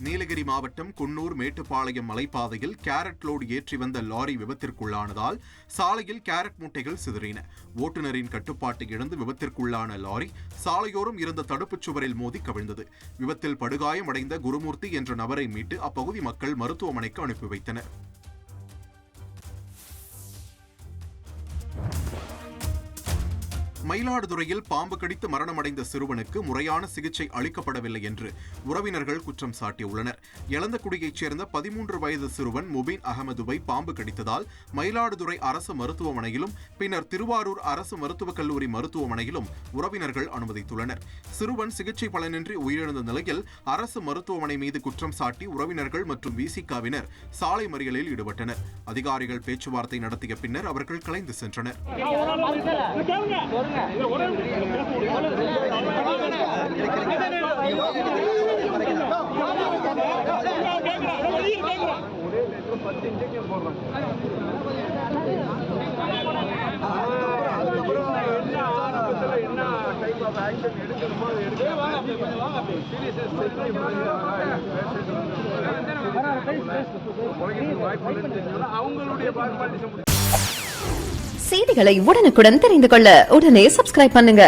நீலகிரி மாவட்டம் குன்னூர் மேட்டுப்பாளையம் மலைப்பாதையில் carrot load ஏற்றி வந்த லாரி விபத்திற்குள்ளானதால் சாலையில் கேரட் மூட்டைகள் சிதறின. ஓட்டுநரின் கட்டுப்பாட்டை இழந்து விபத்திற்குள்ளான லாரி சாலையோரம் இருந்த தடுப்புச் சுவரில் மோதி கவிழ்ந்தது. விபத்தில் படுகாயமடைந்த குருமூர்த்தி என்ற நபரை மீட்டு அப்பகுதி மக்கள் மருத்துவமனைக்கு அனுப்பி வைத்தனர். மயிலாடுதுறையில் பாம்பு கடித்து மரணமடைந்த சிறுவனுக்கு முறையான சிகிச்சை அளிக்கப்படவில்லை என்று உறவினர்கள் குற்றம் சாட்டியுள்ளனர். எலந்தக்குடியைச் சேர்ந்த 13 வயது சிறுவன் முபீன் அகமதுவை பாம்பு கடித்ததால் மயிலாடுதுறை அரசு மருத்துவமனையிலும் பின்னர் திருவாரூர் அரசு மருத்துவக் கல்லூரி மருத்துவமனையிலும் உறவினர்கள் அனுமதித்துள்ளனர். சிறுவன் சிகிச்சை பலனின்றி உயிரிழந்த நிலையில் அரசு மருத்துவமனை மீது குற்றம் சாட்டி உறவினர்கள் மற்றும் விசிகாவினர் சாலை மறியலில் ஈடுபட்டனர். அதிகாரிகள் பேச்சுவார்த்தை நடத்திய பின்னர் அவர்கள் கலைந்து சென்றனர். செய்திகளை உடனுக்குடன் தெரிந்து கொள்ள உடனே சப்ஸ்கிரைப் பண்ணுங்க.